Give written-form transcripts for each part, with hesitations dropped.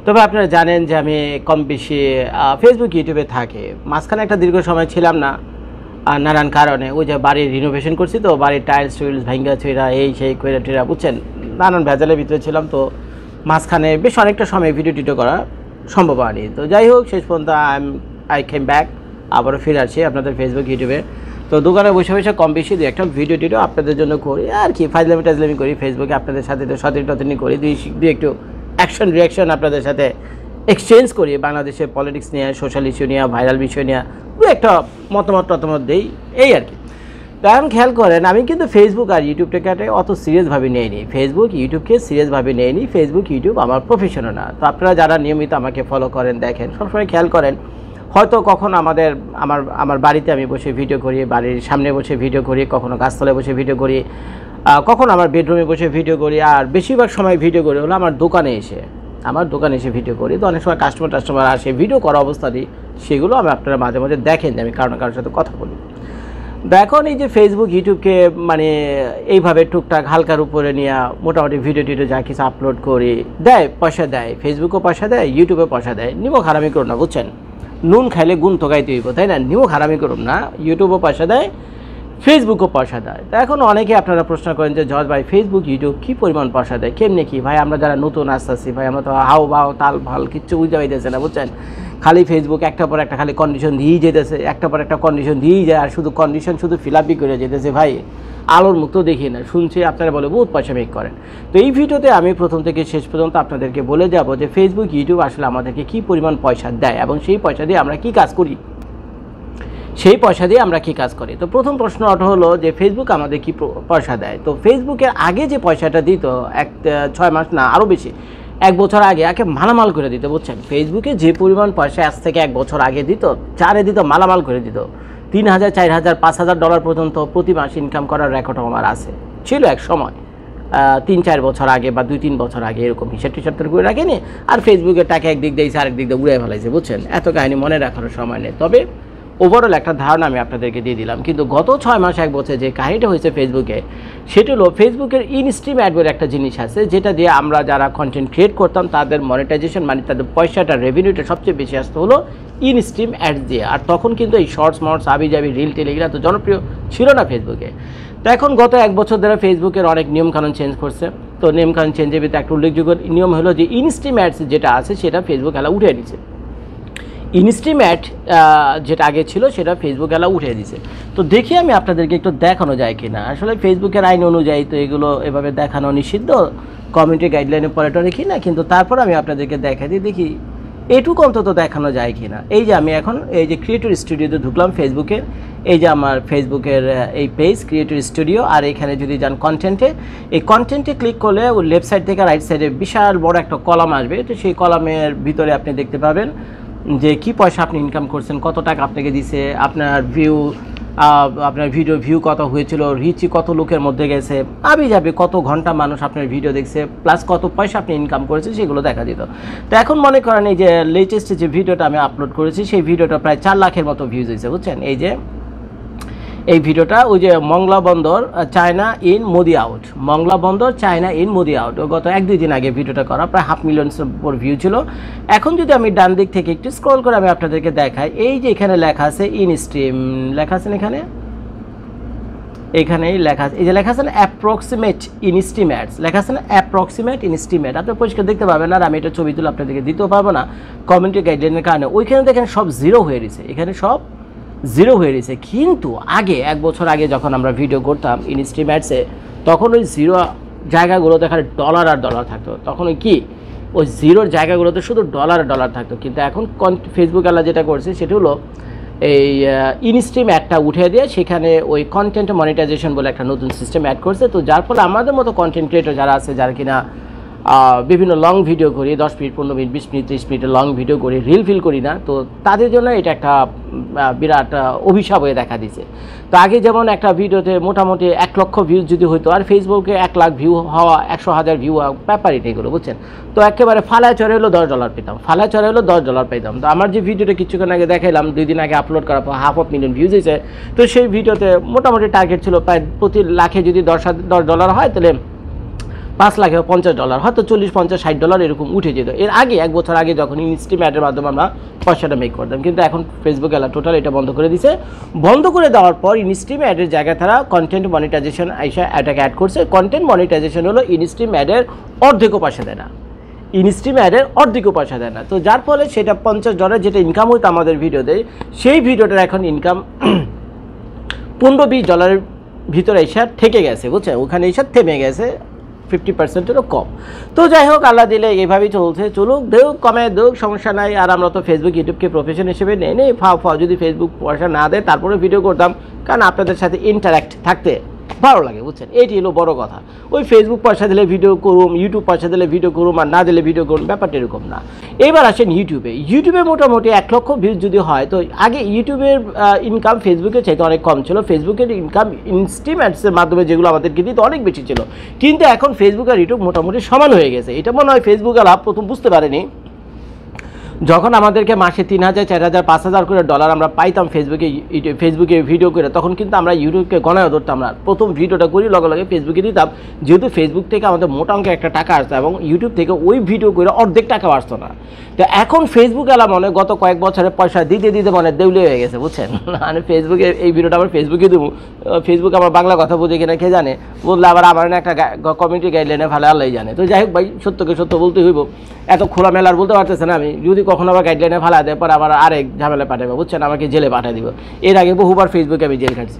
তবে আপনারা জানেন যে আমি কম বেশি ফেসবুক ইউটিউবে থাকি। মাঝখানে একটা দীর্ঘ সময় ছিলাম না নানান কারণে। ওই যে বাড়ির রিনোভেশন করছি, তো বাড়ির টাইলস টুইলস ভাঙ্গা ছিঁড়া এই সেই কইরা টিরা বুঝছেন, নানান ভেজালের ভিতরে ছিলাম। তো মাঝখানে বেশ অনেকটা সময় ভিডিও টিডিও করা সম্ভব হয়নি। তো যাই হোক, শেষ পর্যন্ত আই কেম ব্যাক, আবারও ফিরে আসছি আপনাদের ফেসবুক ইউটিউবে। তো দোকানে বসে বসে কম বেশি দু একটা ভিডিও টিডিও আপনাদের জন্য করি আর কি, ফাইজলামি টাইজলামি করি ফেসবুকে আপনাদের সাথে, তো সচেতনতা করি, দুই একটু অ্যাকশন রিয়াকশন আপনাদের সাথে এক্সচেঞ্জ করি, বাংলাদেশের পলিটিক্স নিয়ে, সোশ্যাল ইস্যু নিয়ে, ভাইরাল বিষয় নিয়ে দু একটা মতামত দিই, এই আর কি। কারণ খেয়াল করেন, আমি কিন্তু ফেসবুক আর ইউটিউবটাকে অত সিরিয়াসভাবে নেইনি, ফেসবুক ইউটিউবকে সিরিয়াসভাবে নেইনি। ফেসবুক ইউটিউব আমার প্রফেশনও না। তো আপনারা যারা নিয়মিত আমাকে ফলো করেন, দেখেন, সবসময় খেয়াল করেন, হয়তো কখন আমার বাড়িতে আমি বসে ভিডিও করি, বাড়ির সামনে বসে ভিডিও করি, কখনো গাছতলায় বসে ভিডিও করি, কখন আমার বেডরুমে বসে ভিডিও করি, আর বেশিরভাগ সময় ভিডিও করি হলো আমার দোকানে এসে ভিডিও করি। তো অনেক সময় কাস্টমার আসে, ভিডিও করা অবস্থাতেই সেগুলো আমি আপনারা মাঝে মাঝে দেখেন যে আমি কারোর সাথে কথা বলি। এখন এই যে ফেসবুক ইউটিউবকে মানে এইভাবে টুকটাক হালকার উপরে নিয়ে মোটামুটি ভিডিও টিডিও যা কিছু আপলোড করি, পয়সা দেয়, ফেসবুকও পয়সা দেয়, ইউটিউবে পয়সা দেয়। নিমক হারামি করুন না, বুঝছেন, নুন খাইলে গুণ তো গাইতে হইব, তাই না? নিমক হারামি করুন না, ইউটিউবও পয়সা দেয়, ফেসবুকও পয়সা দেয়। তো এখন অনেকে আপনারা প্রশ্ন করেন যে জজ ভাই, ফেসবুক ইউটিউব কী পরিমাণ পয়সা দেয়, কেমনি কি? ভাই আমরা যারা নতুন আসতেছি ভাই, আমরা তো হাও বাও তাল ভাল কিচ্ছু বুঝতে পাইতেছে না, বুঝছেন। খালি ফেসবুক একটা পর একটা খালি কন্ডিশন দিয়েই যেতেছে, একটা পর একটা কন্ডিশন দিয়েই যায়, আর শুধু কন্ডিশন শুধু ফিল আপই করে যেতেছে ভাই। আলোর মুখ তো দেখি না, শুনছি আপনারা বলে বহুত পয়সা মেক করেন। তো এই ভিডিওতে আমি প্রথম থেকে শেষ পর্যন্ত আপনাদেরকে বলে যাব যে ফেসবুক ইউটিউব আসলে আমাদেরকে কী পরিমাণ পয়সা দেয় এবং সেই পয়সা দিয়ে আমরা কী কাজ করি, তো প্রথম প্রশ্ন হলো যে ফেসবুক আমাদের কি পয়সা দেয়। তো ফেসবুকের আগে যে পয়সাটা দিত 6 মাস না আরও বেশি, 1 বছর আগে মালামাল করে দিত, বুঝছেন। ফেসবুকে যে পরিমাণ পয়সা আজ থেকে 1 বছর আগে দিত, মালামাল করে দিত। $3,000 $4,000 $5,000 পর্যন্ত প্রতি মাস ইনকাম করার রেকর্ড আমার আছে, ছিল এক সময় 3-4 বছর আগে বা 2-3 বছর আগে, এরকম হিসাব টিসাব করে রাখেনি। আর ফেসবুকের টাকা একদিক দিয়েছে, আরেক দিক দিয়ে উড়ে ফেলাইছে, বুঝছেন। এত কাহিনী মনে রাখার সময় নেই, তবে ওভারঅল একটা ধারণা আমি আপনাদেরকে দিয়ে দিলাম। কিন্তু গত 6 মাস 1 বছর যে কাহিনীটা হয়েছে ফেসবুকে, সেটা হলো ফেসবুকের ইনস্ট্রিম অ্যাড বলে একটা জিনিস আছে, যেটা দিয়ে আমরা যারা কন্টেন্ট ক্রিয়েট করতাম তাদের মনিটাইজেশন মানে তাদের পয়সাটা, রেভিনিউটা সবচেয়ে বেশি আসতে হলো ইনস্ট্রিম অ্যাড দিয়ে। আর তখন কিন্তু এই শর্টস মর্টস আবিজাবি রিল টিল এগুলো তো জনপ্রিয় ছিল না ফেসবুকে। তো এখন গত 1 বছর ধরে ফেসবুকের অনেক নিয়মকানুন চেঞ্জ করছে। তো নিয়মকানুন চেঞ্জের ভিতরে একটা উল্লেখযোগ্য নিয়ম হলো যে ইনস্ট্রিম অ্যাডস যেটা আছে সেটা ফেসবুক এলা উঠে দিচ্ছে। ইনস্ট্রিম অ্যাড যেটা আগে ছিল সেটা ফেসবুক এলা উঠিয়ে দিছে। তো দেখি আমি আপনাদেরকে একটু দেখানো যায় কিনা। আসলে ফেসবুকের আইন অনুযায়ী তো এগুলো এভাবে দেখানো নিষিদ্ধ, কমিউনিটি গাইডলাইনে পড়াটা দেখি না, কিন্তু তারপর আমি আপনাদেরকে দেখা দিই, দেখি এটুকু অন্তত দেখানো যায় কিনা। এই যে আমি এখন এই যে ক্রিয়েটর স্টুডিওতে ঢুকলাম ফেসবুকের, এই যে আমার ফেসবুকের এই পেজ ক্রিয়েটর স্টুডিও, আর এখানে যদি যান কন্টেন্টে, এই কন্টেন্টে ক্লিক করলে ওই লেফট সাইড থেকে রাইট সাইডে বিশাল বড় একটা কলাম আসবে। তো সেই কলামের ভিতরে আপনি দেখতে পাবেন যে কি পয়সা আপনি ইনকাম করছেন, কত টাকা আপনাকে দিছে, আপনার ভিডিও ভিউ কত হয়েছিল, রিচই কত লোকের মধ্যে গেছে, যাবে কত ঘন্টা মানুষ আপনার ভিডিও দেখছে, প্লাস কত পয়সা আপনি ইনকাম করেছেন সেগুলো দেখা দিত। তো এখন মনে করেন এই যে লেটেস্ট যে ভিডিওটা আমি আপলোড করেছি, সেই ভিডিওটা প্রায় 4 লাখের মতো ভিউজ হয়েছে, বুঝছেন। এই ভিডিওটা ওই যে মংলা বন্দর China in Modi out, Mongla বন্দর চায়না ইন মোদি আউট, গত 1-2 দিন আগে ভিডিওটা করা, প্রায় 500,000 উপর ভিউ ছিল। এখন যদি আমি ডান দিক থেকে একটু স্ক্রল করে আমি আপনাদেরকে দেখাই, এই যে এখানে লেখা আছে ইনস্ট্রিম, লেখা আছে এখানেই লেখা আছে, এই যে লেখা আছে না অ্যাপ্রক্সিমেট ইনস্ট্রিম অ্যাডস, লেখা আছে না অ্যাপ্রক্সিমেট ইনস্ট্রিম অ্যাড, আপনি পরিষ্কার দেখতে পাবেন। আর আমি এটা ছবি তুলে আপনাদেরকে দিতেও পারবো না কমিউনিটি গাইডলাইনের কারণে। ওইখানে দেখেন সব জিরো হয়ে গেছে, এখানে সব জিরো হয়ে গেছে। কিন্তু আগে 1 বছর আগে যখন আমরা ভিডিও করতাম ইনস্ট্রিম অ্যাডসে, তখন ওই জিরো জায়গাগুলোতে খালি ডলার আর ডলার থাকতো। তখন ওই জিরোর জায়গাগুলোতে শুধু ডলার আর ডলার থাকতো। কিন্তু এখন ফেসবুক আলা যেটা করছে সেটা হলো এই ইনস্ট্রিম অ্যাডটা উঠে দিয়ে সেখানে ওই কন্টেন্ট মনিটাইজেশন বলে একটা নতুন সিস্টেম অ্যাড করছে। তো যার ফলে আমাদের মতো কন্টেন্ট ক্রিয়েটর যারা আছে, যারা কিনা বিভিন্ন লং ভিডিও করি, 10 মিনিট 15 মিনিট 20 মিনিট 30 মিনিটের লং ভিডিও করি, রিল ফিল করি না, তো তাদের জন্য এটা একটা বিরাট অভিশাপ হয়ে দেখা দিচ্ছে। তো আগে যেমন একটা ভিডিওতে মোটামুটি 1 লক্ষ ভিউজ যদি হইতো, আর ফেসবুকে 1 লাখ ভিউ হওয়া, 100,000 ভিউ হওয়া ব্যাপার এটাইগুলো, বুঝছেন। তো একেবারে ফালায় চড়ে হলো $10 পেতাম, $10 পেতাম। তো আমার যে ভিডিওটা কিছুক্ষণ আগে দেখাইলাম, 2 দিন আগে আপলোড করার পর 500,000 ভিউজ হয়েছে। তো সেই ভিডিওতে মোটামুটি টার্গেট ছিল প্রায় প্রতি লাখে যদি $10 হয়, তাহলে $5,50,000 হয়তো $40, $50, $60 এরকম উঠে যেত। এর আগে 1 বছর আগে যখন ইনস্ট্রিম অ্যাডের মাধ্যমে আমরা পয়সাটা মেক করতাম, কিন্তু এখন ফেসবুক এলা টোটাল এটা বন্ধ করে দিছে। বন্ধ করে দেওয়ার পর ইনস্ট্রিম অ্যাডের জায়গায় তারা কন্টেন্ট মনিটাইজেশন এটাকে অ্যাড করছে। কন্টেন্ট মনিটাইজেশন হলো ইনস্ট্রিম অ্যাডের অর্ধেকও পয়সা দেয় না, ইনস্ট্রিম অ্যাডের অর্ধেকও পয়সা দেয় না। তো যার ফলে সেটা $50 যেটা ইনকাম হইতো আমাদের ভিডিওতে, সেই ভিডিওটার এখন ইনকাম $15-20 ভিতরে এসে থেকে গেছে, বুঝছেন, ওখানে এসে থেমে গেছে, 50%-এরও কম। তো যাই হোক, আল্লাহ দিলে এইভাবেই চলছে, চলুক, দেউক, কমে দেউক, সমস্যা নাই। আর আমরা তো ফেসবুক ইউটিউবকে প্রফেশন হিসেবে নেই ফাও যদি ফেসবুক পয়সা না দেয় তারপরে ভিডিও করতাম, কারণ আপনাদের সাথে ইন্টারাক্ট থাকতে ভালো লাগে, বুঝছেন, এইটি হলো বড় কথা। ওই ফেসবুক পয়সা দিলে ভিডিও করুম, ইউটিউব পয়সা দিলে ভিডিও করুম, আর না দিলে ভিডিও করুম, ব্যাপারটা এরকম না। এবার আসেন ইউটিউবে মোটামুটি 1 লক্ষ ভিউজ যদি হয়, তো আগে ইউটিউবের ইনকাম ফেসবুকের চাইতে অনেক কম ছিল। ফেসবুকের ইনকাম ইনস্ট্রিম অ্যাডসের মাধ্যমে যেগুলো আমাদেরকে দিতে অনেক বেশি ছিল, কিন্তু এখন ফেসবুক আর ইউটিউব মোটামুটি সমান হয়ে গেছে। এটা মনে হয় ফেসবুক আর প্রথম বুঝতে পারেনি, যখন আমাদেরকে মাসে 3,000, 4,000, 5,000 করে ডলার আমরা পাইতাম ফেসবুকে ভিডিও করে, তখন কিন্তু আমরা ইউটিউবকে গণায় ধরতাম না। প্রথম ভিডিওটা করি লগে লগে ফেসবুকে দিতাম, যেহেতু ফেসবুক থেকে আমাদের মোটা অঙ্কের একটা টাকা আসতো এবং ইউটিউব থেকে ওই ভিডিও করে অর্ধেক টাকা আসতো না। তো এখন ফেসবুক এলা মনে গত কয়েক বছরে পয়সা দিতে দিতে মানে দেউলে হয়ে গেছে, বুঝছেন। মানে ফেসবুকে এই ভিডিওটা আমার ফেসবুকে দেবো, ফেসবুক আমার বাংলা কথা বুঝে কিনা কে জানে, বললে আবার আমার একটা কমিউনিটি গাইডলাইনে ভালো আল্লাহ জানে। তো যাই হোক ভাই, সত্যকে সত্য বলতে হইব, এত খোলামেলা আর বলতে পারতেছে না আমি। যদি কখনো আবার গাইডলাইনে ফালা দেয় পরে আবার আরেক ঝামেলা পাঠাবে, বুঝছেন, আমাকে জেলে পাঠিয়ে দিব। এর আগে বহুবার ফেসবুকে আমি জেল খাটছি,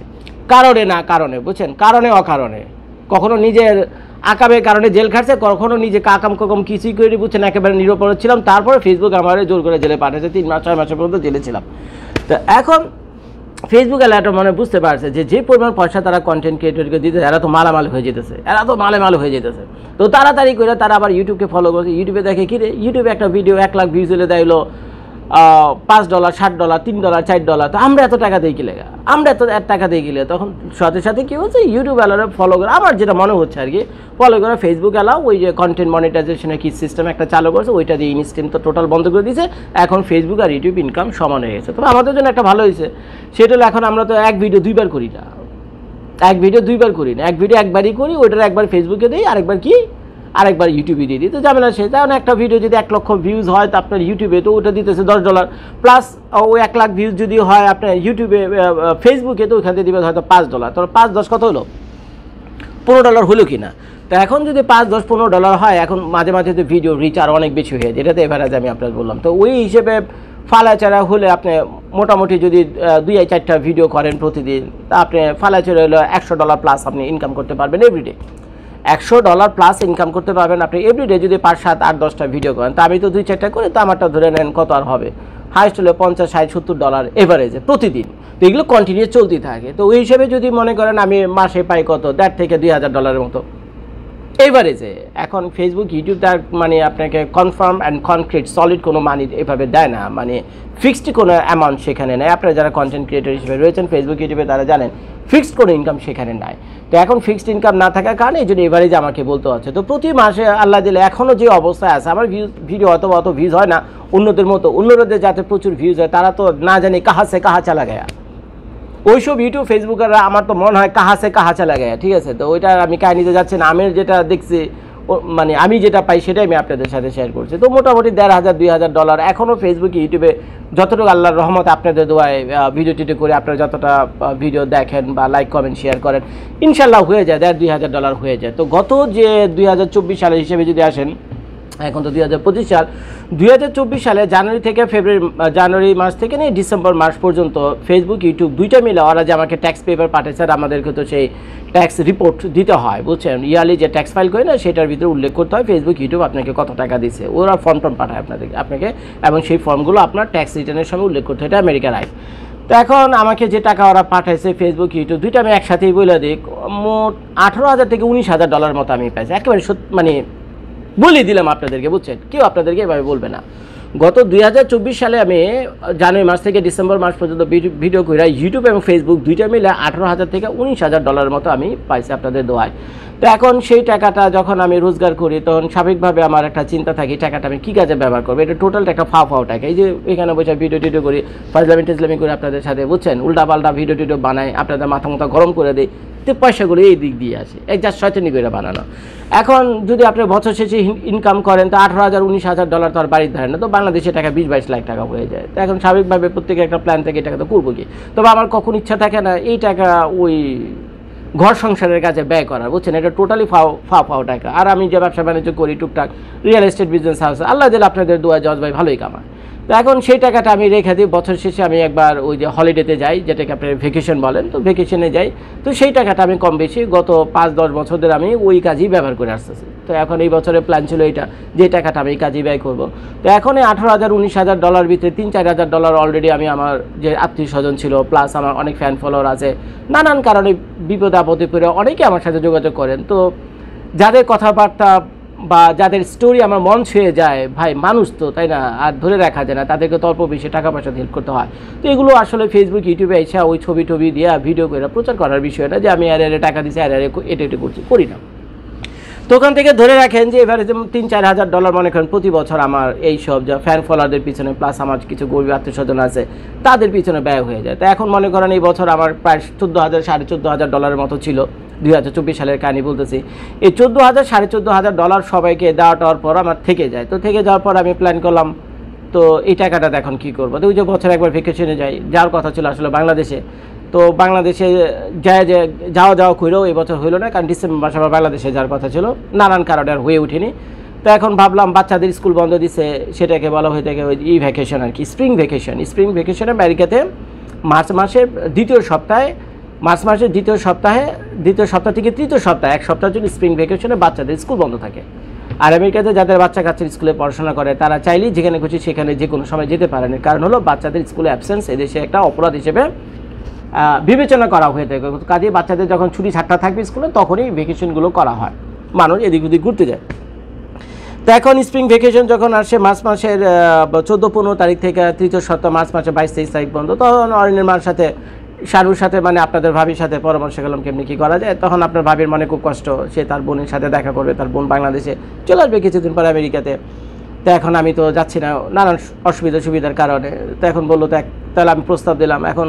কারণে, বুঝছেন, কারণে অকারণে। কখনো নিজের আকামের কারণে জেল খাটছে, কখনো নিজে কাকাম কিছুই করি, বুঝছেন, একেবারে নিরপরাধ ছিলাম। তারপরে ফেসবুক আমার জোর করে জেলে পাঠিয়েছে, 3 মাস 6 মাসের পর্যন্ত জেলে ছিলাম। তো এখন ফেসবুক এলাটা মনে বুঝতে পারছে যে পরিমাণ পয়সা তারা কন্টেন্ট ক্রিয়েটরকে দিতে, এরা তো মালামাল হয়ে যেতেছে, তো তাড়াতাড়ি করে তারা আবার ইউটিউবকে ফলো করছে। ইউটিউবে দেখে কি রে, ইউটিউবে একটা ভিডিও 1 লাখ ভিউজ হলে দেয় $5, $60, $3, $4। তো আমরা এত টাকা দিয়ে গেলে, তখন সাথে সাথে কী হচ্ছে, ইউটিউব এলারা ফলো করে, আমার যেটা মনে হচ্ছে আর কি, ফলো করে ফেসবুক এলাও ওই যে কন্টেন্ট মনিটাইজেশনের কি সিস্টেম একটা চালু করছে, ওইটা দিয়ে ইনস্ট্রিম তো টোটাল বন্ধ করে দিয়েছে। এখন ফেসবুক আর ইউটিউব ইনকাম সমান হয়ে গেছে। তবে আমাদের জন্য একটা ভালো হয়েছে, সেটা হলো এখন আমরা তো এক ভিডিও দুইবার করি না, এক ভিডিও একবারই করি, ওইটার একবার ফেসবুকে দিই, আরেকবার ইউটিউবে দিয়ে দিই। তো যাবে না সে, কারণ একটা ভিডিও যদি 1 লক্ষ ভিউজ হয় তো আপনার ইউটিউবে তো ওটা দিতেছে $10, প্লাস ওই 1 লাখ ভিউজ যদি হয় আপনার ইউটিউবে ফেসবুকে, তো ওইখান থেকে দিবে হয়তো $5। তো 5, 10 কত হলো, $15 হলো কি না। তো এখন যদি 5, 10, $15 হয়, এখন মাঝে মাঝে তো ভিডিও রিচ আর অনেক বেশি হয়ে যায়, এটাতে এভারেজ আমি আপনার বললাম। তো ওই হিসেবে ফালাচারা হলে আপনি মোটামুটি যদি 2-4টা ভিডিও করেন প্রতিদিন, তা আপনি ফালাচারা হলো $100 প্লাস আপনি ইনকাম করতে পারবেন এভরিডে। $100 প্লাস ইনকাম করতে পারবেন আপনি এভরিডে যদি 5, 7, 8, 10টা ভিডিও করেন। তো আমি তো 2-4টা করে, তো আমারটা ধরে নেন কত আর হবে, হাইস্ট হলে $50, $60, $70 এভারেজে প্রতিদিন। তো এগুলো কন্টিনিউ চলতেই থাকে। তো ওই হিসেবে যদি মনে করেন আমি মাসে পাই কত, $1,500 থেকে $2,000 মতো এভারেজে। এখন ফেসবুক ইউটিউব তার মানে আপনাকে কনফার্ম অ্যান্ড কনক্রিট সলিড কোনো মানি এভাবে দেয় না, মানে ফিক্সড কোনো অ্যামাউন্ট সেখানে নেয়। আপনারা যারা কন্টেন্ট ক্রিয়েটর হিসেবে রয়েছেন ফেসবুক ইউটিউবে, তারা জানেন ফিক্সড কোনো ইনকাম সেখানে নাই। তো এখন ফিক্সড ইনকাম না থাকার কারণে এই জন্য এভারেজ আমাকে বলতে হচ্ছে। তো প্রতি মাসে আল্লাহ দিলে এখনও যে অবস্থায় আছে, আমার ভিডিও অত ভিউজ হয় না অন্যদের মতো, অন্যদের যাতে প্রচুর ভিউজ হয়, তারা তো না জানি কাহা চালা গেয়া, ওইসব ইউটিউব ফেসবুকাররা আমার তো মনে হয় কাহা চালা গেয়া, ঠিক আছে। তো ওইটা আমি কাহিনিতে যাচ্ছি না, আমি যেটা দেখছি মানে আমি যেটা পাই সেটাই আমি আপনাদের সাথে শেয়ার করছি। তো মোটামুটি $1,500, $2,000 এখনও ফেসবুকে ইউটিউবে যতটুকু আল্লাহর রহমত আপনাদের দোয়ায় ভিডিও টিডিও করে আপনারা যতটা ভিডিও দেখেন বা লাইক কমেন্ট শেয়ার করেন, ইনশাল্লাহ হয়ে যায় $1,500 হয়ে যায়। তো গত যে 2024 সালের হিসেবে যদি আসেন, এখন তো 2025 সাল, 2024 সালে জানুয়ারি মাস থেকে নিয়ে ডিসেম্বর মাস পর্যন্ত ফেসবুক ইউটিউব দুইটা মিলে ওরা যে আমাকে ট্যাক্স পেপার পাঠিয়েছে, আর আমাদেরকে তো সেই ট্যাক্স রিপোর্ট দিতে হয়, বুঝছেন, ইয়ারলি যে ট্যাক্স ফাইল করে না, সেটার ভিতরে উল্লেখ করতে হয় ফেসবুক ইউটিউব আপনাকে কত টাকা দিচ্ছে। ওরা ফর্ম পাঠায় আপনাকে, এবং সেই ফর্মগুলো আপনার ট্যাক্স রিটার্নের সময় উল্লেখ করতে হয়, এটা আমেরিকার আইন। তো এখন আমাকে যে টাকা ওরা পাঠাইছে ফেসবুক ইউটিউব দুইটা আমি একসাথেই বলে দিই, মোট $18,000 থেকে $19,000 মতো আমি পাইছি। একেবারে মানে বলে দিলাম আপনাদেরকে, বুঝছেন, কেউ আপনাদেরকে এভাবে বলবে না। গত 2024 সালে আমি জানুয়ারি মাস থেকে ডিসেম্বর মাস পর্যন্ত ভিডিও করে ইউটিউব এবং ফেসবুক দুইটা মিলে $18,000 থেকে $19,000 মতো আমি পাইছি আপনাদের দোয়ায়। তো এখন সেই টাকাটা যখন আমি রোজগার করি তখন স্বাভাবিকভাবে আমার একটা চিন্তা থাকে টাকাটা আমি কী কাজে ব্যবহার করবো। এটা টোটালটা একটা ফাও টাকা। এই যে এখানে বসে ভিডিও টিডিও করি, ফাজলামি করে আপনাদের সাথে, বুঝছেন, উল্টাপাল্টা ভিডিও টিডিও বানাই, আপনাদের মাথা গরম করে দিই, তো পয়সাগুলো এই দিক দিয়ে আসে, এই যা শয়তানি করে বানানো। এখন যদি আপনি বছর শেষে ইনকাম করেন তো $18,000-19,000 তো আর বাড়ির ধারে না, তো বাংলাদেশে টাকা 20-22 লাখ টাকা হয়ে যায়। তো এখন স্বাভাবিকভাবে প্রত্যেকের একটা প্ল্যান থেকে টাকা তো করবো কি। তবে আমার কখন ইচ্ছা থাকে না এই টাকা ওই ঘর সংসারের কাছে ব্যয় করার, বুঝছেন, এটা টোটালি ফাও টাকা। আর আমি যে ব্যবসা বাণিজ্য করি টুকটাক, রিয়েল এস্টেট বিজনেস হাউস, আল্লাহ দিলে আপনাদের দোয়া জজ ভাই ভালোই কামায়। তো এখন সেই টাকাটা আমি রেখে দিই, বছর শেষে আমি একবার ওই যে হলিডেতে যাই, যেটাকে আপনি ভ্যাকেশন বলেন, তো ভ্যাকেশনে যাই। তো সেই টাকাটা আমি কম বেশি গত 5-10 বছর ধরে আমি ওই কাজেই ব্যবহার করে আসতেছি। তো এখন এই বছরের প্ল্যান ছিল এইটা, যে টাকাটা আমি এই কাজেই ব্যয় করবো। তো এখন এই $18,000-19,000 ভিতরে $3-4,000 অলরেডি আমি আমার যে আত্মীয় স্বজন ছিল, প্লাস আমার অনেক ফ্যান ফলোয়ার আছে, নানান কারণে বিপদ আপদে পড়ে অনেকে আমার সাথে যোগাযোগ করেন। তো যাদের কথাবার্তা বা যাদের স্টোরি আমার মন ছুঁয়ে যায়, ভাই মানুষ তো, তাই না, আর ধরে রাখা যায় না, তাদেরকে তো অল্প বেশি টাকা পয়সা হেল্প করতে হয়। তো এগুলো আসলে ফেসবুক ইউটিউবে এসে ওই ছবি টবি দিয়ে ভিডিও করে প্রচার করার বিষয় না যে আমি আরে টাকা দিচ্ছি, আরে এটা করছি, করি না। তো ওখান থেকে ধরে রাখেন যে এবারে যেমন $3-4,000 মনে করেন প্রতি বছর আমার এই সব যা ফ্যান ফলোয়ারদের পিছনে, প্লাস আমার কিছু গরিব আত্মীয় স্বজন আছে তাদের পিছনে ব্যয় হয়ে যায়। তো এখন মনে করেন এই বছর আমার প্রায় $14,000-14,500 মতো ছিল, 2024 সালের কাহিনি বলতেছি। এই $14,000-14,500 সবাইকে দেওয়ার পর আমার থেকে যায়। তো থেকে যাওয়ার পর আমি প্ল্যান করলাম তো এই টাকাটা এখন কী করবো। তো ওই যে বছর একবার ভ্যাকেশনে যাই, যাওয়ার কথা ছিল আসলে বাংলাদেশে। তো বাংলাদেশে যাওয়া করেও এই বছর হইলো না, কারণ ডিসেম্বর মাসে আমার বাংলাদেশে যাওয়ার কথা ছিল, নানান কারণে আর হয়ে ওঠেনি। তো এখন ভাবলাম বাচ্চাদের স্কুল বন্ধ দিছে, সেটাকে বলা হয়ে থাকে ওই ভ্যাকেশন আর কি, স্প্রিং ভ্যাকেশন আমেরিকাতে মার্চ মাসের দ্বিতীয় সপ্তাহ থেকে তৃতীয় সপ্তাহ, এক সপ্তাহের জন্য স্প্রিং ভ্যাকেশনে বাচ্চাদের স্কুল বন্ধ থাকে। আর আমেরিকাতে যাদের বাচ্চা কাচ্চার স্কুলে পড়াশোনা করে তারা চাইলেই যেখানে খুশি সেখানে যে কোনো সময় যেতে পারেন। কারণ হলো বাচ্চাদের স্কুলে অ্যাবসেন্স এদেশে একটা অপরাধ হিসেবে বিবেচনা করা হয়ে থাকে। কাজে বাচ্চাদের যখন ছুটি ছাড়টা থাকবে স্কুলে তখনই ভ্যাকেশনগুলো করা হয়, মানুষ এদিক ওদিক ঘুরতে যায়। তো এখন স্প্রিং ভ্যাকেশন যখন আসে মার্চ মাসের 14-15 তারিখ থেকে তৃতীয় সপ্তাহ মার্চ মাসে 22-23 তারিখ পর্যন্ত, তখন অরণ্যের মার সাথে শানুর সাথে মানে আপনাদের ভাবির সাথে পরামর্শ করলাম কেমনি কী করা যায়। তখন আপনার ভাবির মনে খুব কষ্ট, সে তার বোনের সাথে দেখা করবে, তার বোন বাংলাদেশে চলে আসবে কিছুদিন পর আমেরিকাতে। তো এখন আমি তো যাচ্ছি না নানান সুবিধার কারণে। তো এখন বললো তাহলে আমি প্রস্তাব দিলাম, এখন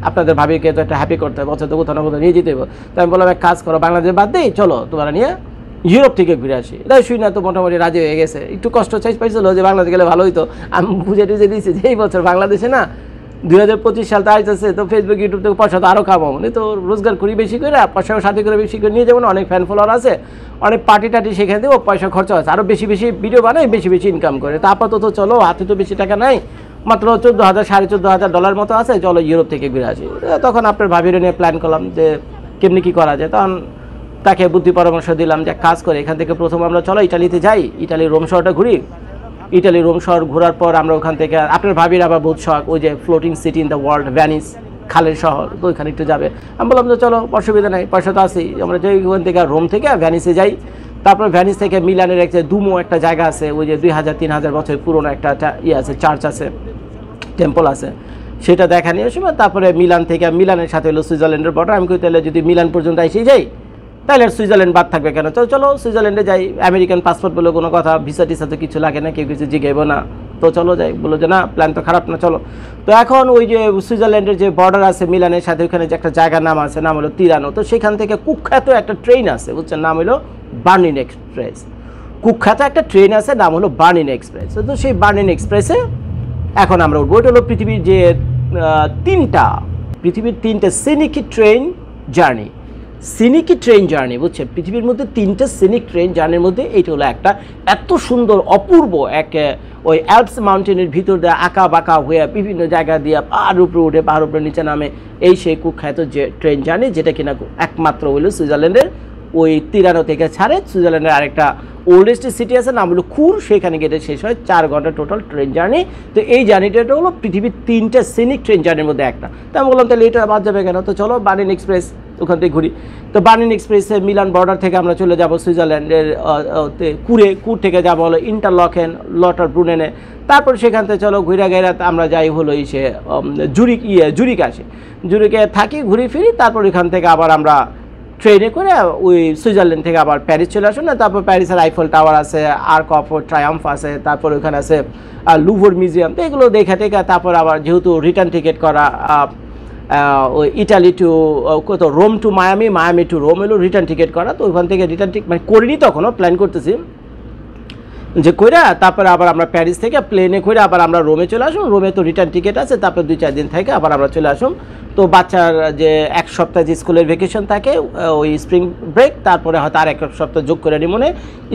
আপনাদের ভাবিকে তো একটা হ্যাপি করতে হবে, বছর তো কোথাও না কোথাও নিয়ে যেতে হবে। তো আমি বললাম এক কাজ করো, বাংলাদেশ বাদ দিই, চলো তোমরা নিয়ে ইউরোপ থেকে ঘুরে আসি। তাই শুই না তো মোটামুটি রাজি হয়ে গেছে। একটু কষ্ট পাইছিল যে বাংলাদেশ গেলে ভালো হইতো, আমি বুঝে দিয়েছি যে এই বছর বাংলাদেশে না 2025 সাল তো আসতেছে, তো ফেসবুক ইউটিউব থেকে পয়সা তো আরও কামাবো, তো রোজগার করি বেশি করে, পয়সাও সাথে করে বেশি করে নিয়ে যাবো না, অনেক ফ্যান ফলোয়ার আছে, অনেক পার্টি সেখানে দেবো, পয়সা খরচা আছে, আরও বেশি ভিডিও বানাই, বেশি ইনকাম করে। তো আপাতত চলো, হাতে তো বেশি টাকা নাই, মাত্র $14,000-14,500 মতো আছে, চলো ইউরোপ থেকে ঘুরে আসি। তখন আপনার ভাবির নিয়ে প্ল্যান করলাম যে কেমনি কী করা যায়। তখন তাকে বুদ্ধি পরামর্শ দিলাম যে কাজ করে এখান থেকে প্রথম আমরা চলো ইটালিতে যাই, ইটালির রোম শহরটা ঘুরি। ইটালির রোম শহর ঘোরার পর আমরা ওখান থেকে, আপনার ভাবির আবার বহুত শখ ওই যে floating city in the world, Venice, খালের শহর, তো ওইখানে একটু যাবে। আমি বললাম যে চলো অসুবিধা নেই, পয়সা তো আসি, আমরা যাই ওখান থেকে রোম থেকে ভ্যানিসে যাই। তারপর ভ্যানিস থেকে মিলানের দুমো একটা জায়গা আছে, ওই যে 2000-3000 বছর পুরনো একটা আছে, চার্চ আছে, টেম্পল আছে, সেটা দেখা নিয়ে সময়। তারপরে মিলানের সাথে হলো সুইজারল্যান্ডের বর্ডার। আমি কই তাহলে যদি মিলান পর্যন্ত এসেই যাই তাহলে আর সুইজারল্যান্ড বাদ থাকবে কেন, চলো সুইজারল্যান্ডে যাই। আমেরিকান পাসপোর্ট বলে কোনো কথা, ভিসা টিসা তো কিছু লাগে না, কেউ কিছু জিজ্ঞাসা না, তো চলো যাই। বললো যে না, প্ল্যান তো খারাপ না, চলো। তো এখন ওই যে সুইজারল্যান্ডের যে বর্ডার আছে মিলানের সাথে, ওখানে যে একটা জায়গার নাম আছে, নাম হলো তিরানো। তো সেখান থেকে কুখ্যাত একটা ট্রেন আছে, বুঝছেন, নাম হলো বার্লিন এক্সপ্রেস। কুখ্যাত একটা ট্রেন আছে, নাম হলো বার্লিন এক্সপ্রেস। তো সেই বার্লিন এক্সপ্রেসে এখন আমরা উঠবো। ওইটা হলো পৃথিবীর 3টা সিনিক ট্রেন জার্নি, বুঝছেন, পৃথিবীর মধ্যে 3টা সিনিক ট্রেন জার্নির মধ্যে এইটা হলো একটা। এত সুন্দর অপূর্ব এক, ওই অ্যালপস মাউন্টেনের ভিতর দিয়ে আঁকা বাঁকা হয়ে বিভিন্ন জায়গা দিয়ে পাহাড় উপরে উঠে পাহাড় উপরে নিচে নামে, এই সেই কুখ্যাত যে ট্রেন জার্নি, যেটা কিনা একমাত্র হইল সুইজারল্যান্ডের ওই তিরানো থেকে ছাড়ে। সুইজারল্যান্ডের আরেকটা ওল্ডেস্ট সিটি আছে, নাম হলো খুর, সেখানে গেটে শেষ হয়। 4 ঘন্টা টোটাল ট্রেন জার্নি। তো এই জার্নিটা হলো পৃথিবীর 3টা সিনিক ট্রেন জার্নির মধ্যে একটা। তো আমি বললাম তাহলে এটা বাদ যাবে কেন, তো চলো বার্লিন এক্সপ্রেস ওখান থেকে ঘুরি। তো বার্লিন এক্সপ্রেসে মিলান বর্ডার থেকে আমরা চলে যাব সুইজারল্যান্ডের কুর থেকে যাবো হলো ইন্টারলকেন, লটারব্রুনেনে। তারপর সেখান থেকে চলো ঘুরা আমরা যাই হলো জুরিক আসে, জুরিকে থাকি, ঘুরে ফিরি। তারপর এখান থেকে আবার আমরা ট্রেনে করে ওই সুইজারল্যান্ড থেকে আবার প্যারিস চলে আসুন না, তারপর প্যারিসের আইফেল টাওয়ার আছে, আর্ক অফ ট্রায়াম্ফ আছে, তারপর ওখানে আছে লুভর মিউজিয়াম, তো এগুলো দেখা টেখা তারপর আবার যেহেতু রিটার্ন টিকিট করা ওই ইটালি টু কত Rome to Miami, Miami to Rome এলো রিটার্ন টিকিট করা, তো ওইখান থেকে রিটার্ন টিকিট মানে করিনি তখনও, প্ল্যান করতেছি যে কইরা তারপরে আবার আমরা প্যারিস থেকে প্লেনে করে আবার আমরা রোমে চলে আসুন, রোমে তো রিটার্ন টিকিট আছে, তারপর 2-4 দিন থেকে আবার আমরা চলে আসুন। তো বাচ্চার যে 1 সপ্তাহ যে স্কুলের ভ্যাকেশন থাকে ওই স্প্রিং ব্রেক, তারপরে হয়তো আর 1 সপ্তাহ যোগ করে নি মনে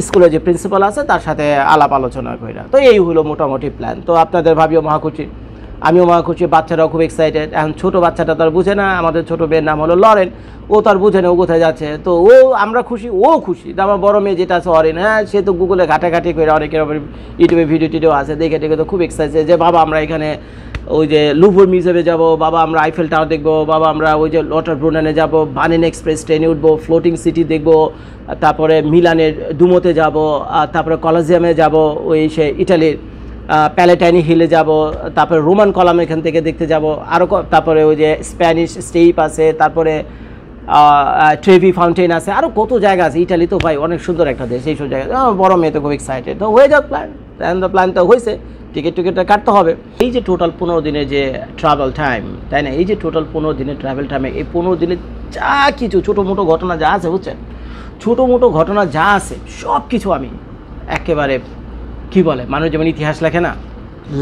স্কুলের যে প্রিন্সিপাল আছে তার সাথে আলাপ আলোচনা কইরা। তো এই হলো মোটামুটি প্ল্যান। তো আপনাদের ভাবিও মহাখুশি, আমিও মহাখুশি, বাচ্চারাও খুব এক্সাইটেড। এখন ছোটো বাচ্চাটা তার বুঝে না, আমাদের ছোটো মেয়ের নাম হলো লরেন, ও তার বুঝে না ও কোথায় যাচ্ছে, তো ও আমরা খুশি ও খুশি। আমার বড় মেয়ে যেটা আছে অরিন, হ্যাঁ সে তো গুগলে ঘাটাঘাটি করে অনেকের ইউটিউবে ভিডিও টিডিও আছে, দেখে টেকে তো খুব এক্সাইটেড যে বাবা আমরা এখানে ওই যে লুভর মিউজিয়ামে যাব, বাবা আমরা আইফেল টাওয়ার দেখবো, বাবা আমরা ওই যে লটার ব্রুনেনে যাব, বানেন এক্সপ্রেস ট্রেনে উঠবো, ফ্লোটিং সিটি দেখবো, তারপরে মিলানের ডুমোতে যাব, তারপরে কলোজিয়ামে যাব, ওই সে ইটালির প্যালেটাইনি হিলে যাব, তারপরে রোমান কলাম এখান থেকে দেখতে যাব, আরও তারপরে ওই যে স্প্যানিশ স্টেপ আছে, তারপরে ট্রেভি ফাউন্টেন আছে, আরও কত জায়গা আছে। ইটালি তো ভাই অনেক সুন্দর একটা দেশ, এইসব জায়গায় বড় মেয়ে তো খুব এক্সাইটেড। তো হয়ে যাক প্ল্যান, তো প্ল্যান তো হয়েছে, টিকিটটা কাটতে হবে। এই যে টোটাল 15 দিনের যে ট্রাভেল টাইম, তাই না, এই যে টোটাল 15 দিনের ট্রাভেল টাইমে এই 15 দিনের যা কিছু ছোটো মোটো ঘটনা যা আছে বুঝছেন, ছোটো মোটো ঘটনা যা আছে সব কিছু আমি একেবারে কী বলে মানুষ যেমন ইতিহাস লেখে না,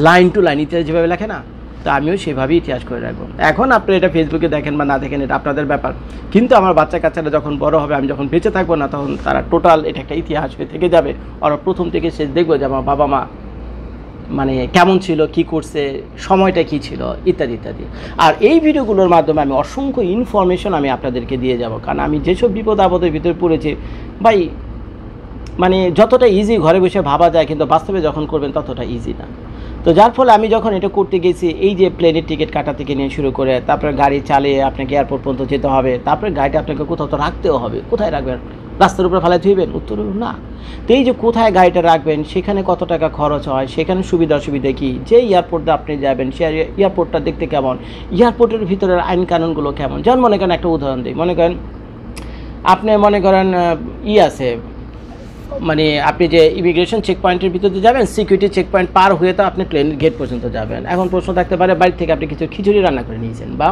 লাইন টু লাইন ইতিহাস যেভাবে লেখে না, তো আমিও সেভাবেই ইতিহাস করে রাখবো। এখন আপনি এটা ফেসবুকে দেখেন বা না দেখেন এটা আপনাদের ব্যাপার, কিন্তু আমার বাচ্চা কাচ্চারা যখন বড় হবে, আমি যখন বেঁচে থাকবো না, তখন তারা টোটাল এটা একটা ইতিহাস হয়ে থেকে যাবে। ওরা প্রথম থেকে শেষ দেখবো যে আমার বাবা মা মানে কেমন ছিল, কি করছে, সময়টা কি ছিল, ইত্যাদি ইত্যাদি। আর এই ভিডিওগুলোর মাধ্যমে আমি অসংখ্য ইনফরমেশন আমি আপনাদেরকে দিয়ে যাব, কারণ আমি যেসব বিপদ আপদের ভিতরে পড়েছি ভাই, মানে যতটা ইজি ঘরে বসে ভাবা যায়, কিন্তু বাস্তবে যখন করবেন ততটা ইজি না। তো যার ফলে আমি যখন এটা করতে গেছি, এই যে প্লেনের টিকিট কাটা থেকে নিয়ে শুরু করে তারপরে গাড়ি চালিয়ে আপনাকে এয়ারপোর্ট পর্যন্ত যেতে হবে, তারপরে গাড়িটা আপনাকে কোথাও তো রাখতেও হবে, কোথায় রাখবেন, রাস্তার উপরে ফেলে ধুইবেন? উত্তর না। তো এই যে কোথায় গাড়িটা রাখবেন, সেখানে কত টাকা খরচ হয়, সেখানে সুবিধা অসুবিধা কী, যে এয়ারপোর্টে আপনি যাবেন সে এয়ারপোর্টটা দেখতে কেমন, এয়ারপোর্টের ভিতরের আইন কানুনগুলো কেমন। যেমন মনে করেন একটা উদাহরণ দিই, মনে করেন আপনি মনে করেন আছে মানে আপনি যে ইমিগ্রেশন চেক পয়েন্টের ভিতরে যাবেন, সিকিউরিটি চেক পয়েন্ট পার হয়ে তো আপনি প্লেনের গেট পর্যন্ত যাবেন। এখন প্রশ্ন থাকতে পারে বাড়ি থেকে আপনি কিছু খিচুড়ি রান্না করে নিয়েছেন বা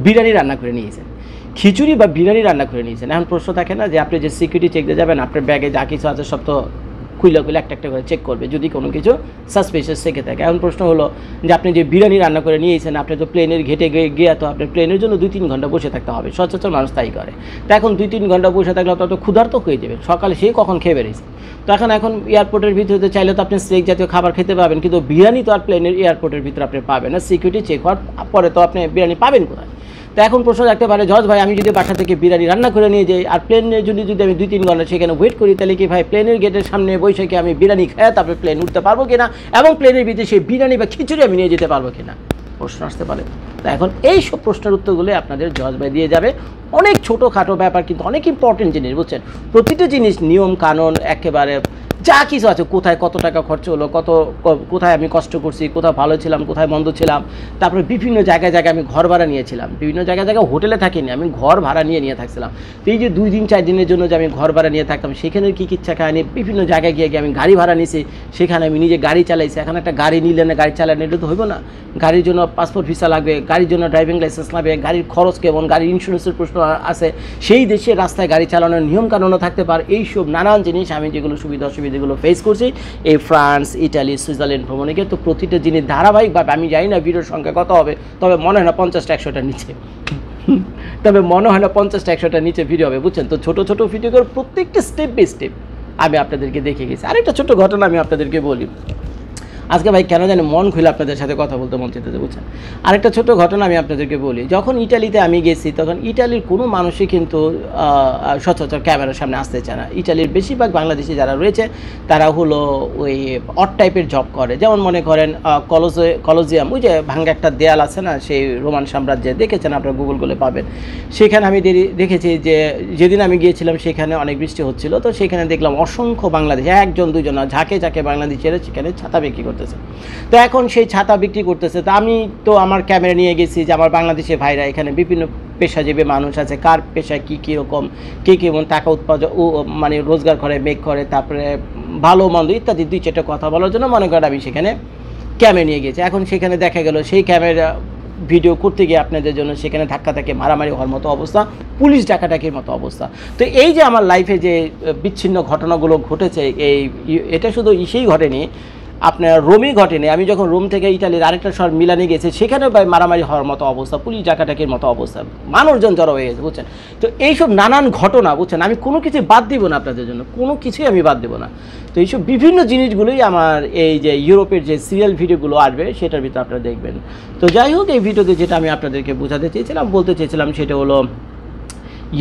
বিরিয়ানি রান্না করে নিয়েছেন, খিচুড়ি বা বিরিয়ানি রান্না করে নিয়েছেন। এখন প্রশ্ন থাকে না যে আপনি যে সিকিউরিটি চেক দিয়ে যাবেন, আপনার ব্যাগে যা কিছু আছে সব তো খুলে একটা একটা করে চেক করবে যদি কোনো কিছু সাসপিশিয়াস থেকে থাকে। এখন প্রশ্ন হলো যে আপনি যে বিরিয়ানি রান্না করে নিয়েছেন, আপনি তো প্লেনের ঘেটে গিয়ে তো আপনার প্লেনের জন্য 2-3 ঘন্টা বসে থাকতে হবে, সচরাচর মানুষ তাই করে। তো এখন 2-3 ঘন্টা বসে থাকলে তত ক্ষুধার্ত হয়ে যাবে, সকালে সেই কখন খেয়ে বেরিয়েছে। তো এখন এয়ারপোর্টের ভিতরে চাইলে তো আপনি স্টেক জাতীয় খাবার খেতে পাবেন, কিন্তু বিরিয়ানি তো আর প্লেনের এয়ারপোর্টের ভিতরে আপনি পাবেন না, সিকিউরিটি চেক হওয়ার পরে তো আপনি বিরিয়ানি পাবেন কোথায়। তো এখন প্রশ্ন রাখতে পারে জজ ভাই, আমি যদি বাসা থেকে বিরিয়ানি রান্না করে নিয়ে যাই আর প্লেনে যদি আমি 2-3 ঘন্টা সেখানে ওয়েট করি, তাহলে কি ভাই প্লেনের গেটের সামনে বসে কি আমি বিরিয়ানি খাই তারপরে প্লেন উঠতে পারবো কিনা, এবং প্লেনের ভিতরে সেই বিরিয়ানি বা খিচুড়ি আমি নিয়ে যেতে পারবো কিনা, প্রশ্ন আসতে পারে। তো এখন এই সব প্রশ্নের উত্তরগুলো আপনাদের জজ ভাই দিয়ে যাবে। অনেক ছোটোখাটো ব্যাপার কিন্তু অনেক ইম্পর্টেন্ট জিনিস, বুঝছেন, প্রতিটা জিনিস নিয়ম কানুন একেবারে যা কিছু আছে, কোথায় কত টাকা খরচ হলো, কোথায় আমি কষ্ট করছি, কোথায় ভালো ছিলাম, কোথায় মন্দ ছিলাম, তারপরে বিভিন্ন জায়গায় আমি ঘর ভাড়া নিয়েছিলাম, বিভিন্ন জায়গায় হোটেলে থাকিনি, আমি ঘর ভাড়া নিয়ে থাকছিলাম। তো এই যে 2 দিন 4 দিনের জন্য যে আমি ঘর ভাড়া নিয়ে থাকতাম, সেখানে কী ইচ্ছা খায়নি, বিভিন্ন জায়গায় গিয়ে আমি গাড়ি ভাড়া নিয়েছি, সেখানে আমি নিজে গাড়ি চালাইছি। এখন একটা গাড়ি নিলে না, গাড়ি চালানো এটা তো হইব না, গাড়ির জন্য পাসপোর্ট ভিসা লাগবে, গাড়ির জন্য ড্রাইভিং লাইসেন্স লাগবে, গাড়ির খরচ কেমন, গাড়ির ইন্স্যুরেন্সের প্রশ্ন আছে, সেই দেশে রাস্তায় গাড়ি চালানোর নিয়মকানুনও থাকতে পারে। এইসব নানান জিনিস আমি যেগুলো সুবিধা অসুবিধাগুলো ফেস করছি এই ফ্রান্স, ইটালি, সুইজারল্যান্ড ভ্রমণে গিয়ে। তো প্রতিটা জিনিস ধারাবাহিকভাবে, আমি জানি না ভিডিওর সংখ্যা কত হবে, তবে মনে হয় না 50-100টার নিচে, তবে মনে হয় না 50-100টার নিচে ভিডিও হবে, বুঝছেন। তো ছোটো ছোটো ভিডিও করে প্রত্যেকটা স্টেপ বাই স্টেপ আমি আপনাদেরকে দেখে গেছি। আরেকটা ছোট্ট ঘটনা আমি আপনাদেরকে বলি, আজকে ভাই কেন জানি মন খুলে আপনাদের সাথে কথা বলতে মন চেতে, বুঝছেন। আরেকটা ছোট্ট ঘটনা আমি আপনাদেরকে বলি, যখন ইটালিতে আমি গেছি তখন ইটালির কোনো মানুষই কিন্তু সচরাচর ক্যামেরার সামনে আসতে চায় না। ইটালির বেশিরভাগ বাংলাদেশি যারা রয়েছে তারা হলো ওই অড টাইপের জব করে, যেমন মনে করেন কলোজিয়াম, ওই যে ভাঙ্গা একটা দেয়াল আছে না, সেই রোমান সাম্রাজ্যে, দেখেছেন আপনারা গুগল করলে পাবেন। সেখানে আমি দেখেছি যে যেদিন আমি গিয়েছিলাম সেখানে অনেক বৃষ্টি হচ্ছিল, তো সেখানে দেখলাম অসংখ্য বাংলাদেশি, 1-2 জন না, ঝাঁকে ঝাঁকে বাংলাদেশিরা সেখানে ছাতা বিক্রি করতেছে। তো এখন সেই ছাতা বিক্রি করতেছে, তো আমি তো আমার ক্যামেরা নিয়ে গেছি যে আমার বাংলাদেশের ভাইরা এখানে বিভিন্ন পেশাজীবী মানুষ আছে, কার পেশায় কী কীরকম, কে কেমন টাকা উৎপাদন মানে রোজগার করে, মেক করে, তারপরে ভালো মন্দ ইত্যাদি 2-4টা কথা বলার জন্য মনে করেন আমি সেখানে ক্যামে নিয়ে গেছি। এখন সেখানে দেখা গেল সেই ক্যামেরা ভিডিও করতে গিয়ে আপনাদের জন্য সেখানে ধাক্কা থাকে মারামারি হওয়ার মতো অবস্থা, পুলিশ ডাকাডাকির মতো অবস্থা। তো এই যে আমার লাইফে যে বিচ্ছিন্ন ঘটনাগুলো ঘটেছে, এটা শুধু ইসেই ঘটেনি, আপনার রোমই ঘটেনি। আমি যখন রোম থেকে ইটালির আরেকটা শহর মিলানে গেছি, সেখানেও ভাই মারামারি হওয়ার মতো অবস্থা, পুলিশ ডাকাডাকির মতো অবস্থা, মানুষজন জড়ো হয়ে গেছে, বুঝছেন। তো এইসব নানান ঘটনা, বুঝছেন, আমি কোনো কিছু বাদ দিব না আপনাদের জন্য, কোনো কিছুই আমি বাদ দেবো না। তো এইসব বিভিন্ন জিনিসগুলোই আমার এই যে ইউরোপের যে সিরিয়াল ভিডিওগুলো আসবে সেটার ভিতরে আপনারা দেখবেন। তো যাই হোক, এই ভিডিওতে যেটা আমি আপনাদেরকে বোঝাতে চেয়েছিলাম, বলতে চেয়েছিলাম, সেটা হলো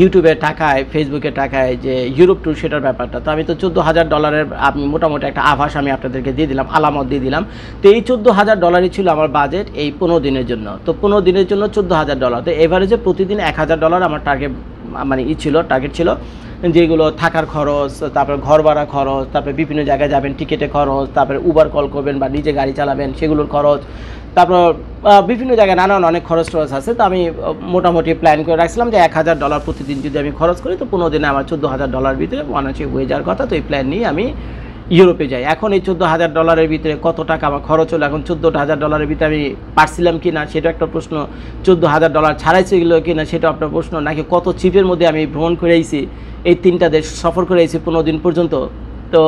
ইউটিউবের টাকায়, ফেসবুকের টাকায় যে ইউরোপ ট্যুর সেটার ব্যাপারটা। তো আমি তো $14,000 আমি মোটামুটি একটা আভাস আমি আপনাদেরকে দিয়ে দিলাম, আলামত দিয়ে দিলাম। তো এই $14,000 ছিল আমার বাজেট এই 15 দিনের জন্য। তো 15 দিনের জন্য $14,000। তো এভারেজে প্রতিদিন $1,000 আমার টার্গেট, মানে টার্গেট ছিল, যেগুলো থাকার খরচ, তারপরে ঘর ভাড়া খরচ, তারপরে বিভিন্ন জায়গায় যাবেন টিকিটের খরচ, তারপরে উবার কল করবেন বা নিজে গাড়ি চালাবেন সেগুলোর খরচ, তারপর বিভিন্ন জায়গায় নানান অনেক খরচ আছে। তো আমি মোটামুটি প্ল্যান করে রাখছিলাম যে $1,000 প্রতিদিন যদি আমি খরচ করি, তো 15 দিনে আমার $14,000 ভিতরে অনায়াসে হয়ে যাওয়ার কথা। তো এই প্ল্যান নিয়ে আমি ইউরোপে যাই। এখন এই $14,000 ভিতরে কত টাকা আমার খরচ হলো, এখন $14,000 ভিতরে আমি পারছিলাম কি না সেটা একটা প্রশ্ন, $14,000 ছাড়াইছিল কি না সেটা একটা প্রশ্ন, নাকি কত চিপের মধ্যে আমি ভ্রমণ করে আইছি, এই 3টা দেশ সফর করে আইছি 15 দিন পর্যন্ত, তো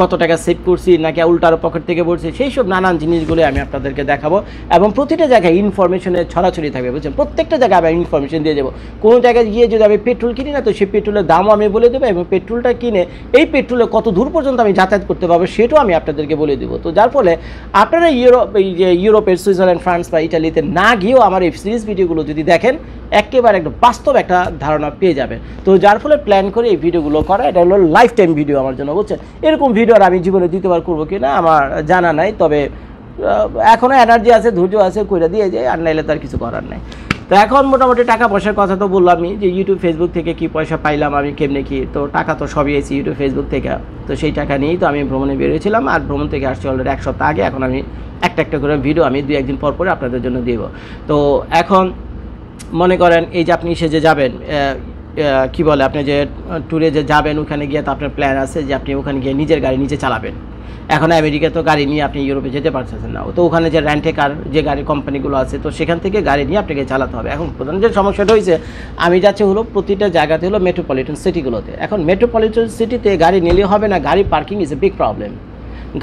কত টাকা সেভ করছি নাকি উল্টার পকেট থেকে পড়ছি, সেই সব নানান জিনিসগুলো আমি আপনাদেরকে দেখাবো। এবং প্রতিটা জায়গায় ইনফরমেশনের ছড়াছড়ি থাকবে, বুঝছেন, প্রত্যেকটা জায়গায় আমি ইনফরমেশন দিয়ে দেবো। কোনো জায়গায় গিয়ে যদি আমি পেট্রোল কিনি না, তো সেই পেট্রোলের দামও আমি বলে দেবো, এবং পেট্রোলটা কিনে এই পেট্রোলে কত দূর পর্যন্ত আমি যাতায়াত করতে পারবো সেটাও আমি আপনাদেরকে বলে দেবো। তো যার ফলে আপনারা ইউরোপের সুইজারল্যান্ড, ফ্রান্স বা ইটালিতে না গিয়েও আমার এই সিরিজ ভিডিওগুলো যদি দেখেন, একেবারে একটা বাস্তব একটা ধারণা পেয়ে যাবেন। তো যার ফলে প্ল্যান করে এই ভিডিওগুলো করা, এটা হলো লাইফ টাইম ভিডিও আমার জন্য, বুঝছেন। এরকম ভিডিও আর আমি জীবনে দ্বিতীয়বার করবো কি না আমার জানা নাই, তবে এখনও এনার্জি আছে, ধৈর্য আছে, কইরা দিয়ে যায়, আর নাইলে তার কিছু করার নাই। তো এখন মোটামুটি টাকা পয়সার কথা তো বললামই, যে ইউটিউব ফেসবুক থেকে কি পয়সা পাইলাম, আমি কেমনে কি, তো টাকা তো সবই এসেছি ইউটিউব ফেসবুক থেকে। তো সেই টাকা নিয়েই তো আমি ভ্রমণে বেরিয়েছিলাম, আর ভ্রমণ থেকে আসছি অলরেডি 1 সপ্তাহ আগে। এখন আমি একটা করে ভিডিও আমি 2-1 দিন পর পরে আপনাদের জন্য দিব। তো এখন মনে করেন এই যে আপনি সেজে যাবেন, কি বলে, আপনি যে ট্যুরে যে যাবেন, ওখানে গিয়ে তো আপনার প্ল্যান আছে যে আপনি ওখানে গিয়ে নিজের গাড়ি নিজে চালাবেন। এখন আমেরিকা তো গাড়ি নিয়ে আপনি ইউরোপে যেতে পারছেন না, তো ওখানে যে রেন্টে কার যে গাড়ির কোম্পানিগুলো আছে, তো সেখান থেকে গাড়ি নিয়ে আপনাকে চালাতে হবে। এখন প্রধান যে সমস্যাটা হয়েছে, আমি যাচ্ছি হলো প্রতিটা জায়গাতে হলো মেট্রোপলিটন সিটিগুলোতে। এখন মেট্রোপলিটন সিটিতে গাড়ি নিলে হবে না, গাড়ি parking is a big problem.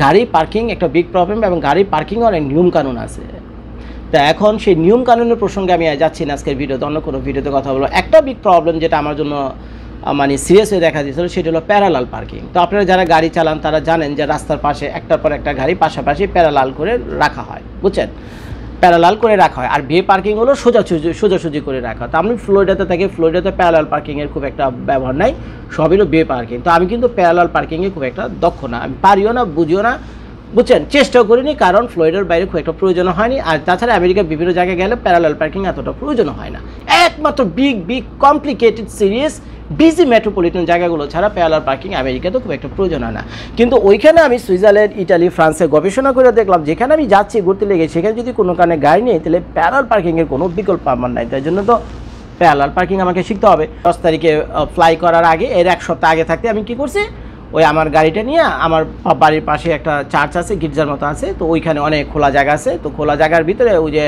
গাড়ি পার্কিং একটা বিগ প্রবলেম, এবং গাড়ি পার্কিংয়ে অনেক নিয়মকানুন আছে। তা এখন সেই নিয়মকানুনের প্রসঙ্গে আমি যাচ্ছি না আজকের ভিডিওতে, অন্য কোনো ভিডিওতে কথা বলবো। একটা বিগ প্রবলেম যেটা আমার জন্য মানে সিরিয়াস হয়ে দেখা দিয়েছিল, সেটা হলো প্যারালাল পার্কিং। তো আপনারা যারা গাড়ি চালান তারা জানেন যে রাস্তার পাশে একটার পর একটা গাড়ি পাশাপাশি প্যারালাল করে রাখা হয়, বুঝছেন, প্যারালাল করে রাখা হয়। আর বে পার্কিং হলো সোজাসুজি করে রাখা। তো আমি ফ্লোরিডাতে থাকি, ফ্লোরিডাতে প্যারালাল পার্কিংয়ের খুব একটা ব্যবহার নাই, সবই হলো বে পার্কিং। তো আমি কিন্তু প্যারালাল পার্কিংয়ে খুব একটা দক্ষ না, আমি পারিও না, বুঝিও না, বুঝছেন, চেষ্টাও করিনি, কারণ ফ্লোরিডার বাইরে খুব একটা প্রয়োজন হয়নি। আর তাছাড়া আমেরিকার বিভিন্ন জায়গায় গেলে প্যারালাল পার্কিং এতটা প্রয়োজন হয় না, একমাত্র big complicated serious busy metropolitan জায়গাগুলো ছাড়া প্যারালাল পার্কিং আমেরিকাতে খুব একটা প্রয়োজন হয় না। কিন্তু ওইখানে আমি সুইজারল্যান্ড, ইটালি, ফ্রান্সে গবেষণা করে দেখলাম, যেখানে আমি যাচ্ছি ঘুরতে লেগে, সেখানে যদি কোনো কারণে গাড়ি নেই, তাহলে প্যারালাল পার্কিংয়ের কোনো বিকল্প আমার নাই। তাই জন্য তো প্যারালাল পার্কিং আমাকে শিখতে হবে। 10 তারিখে ফ্লাই করার আগে, এর 1 সপ্তাহ আগে থাকতে আমি কী করছি, ওই আমার গাড়িটা নিয়ে, আমার বাড়ির পাশে একটা চার্চ আছে, গির্জার মতো আছে, তো ওইখানে অনেক খোলা জায়গা আছে। তো খোলা জায়গার ভিতরে ওই যে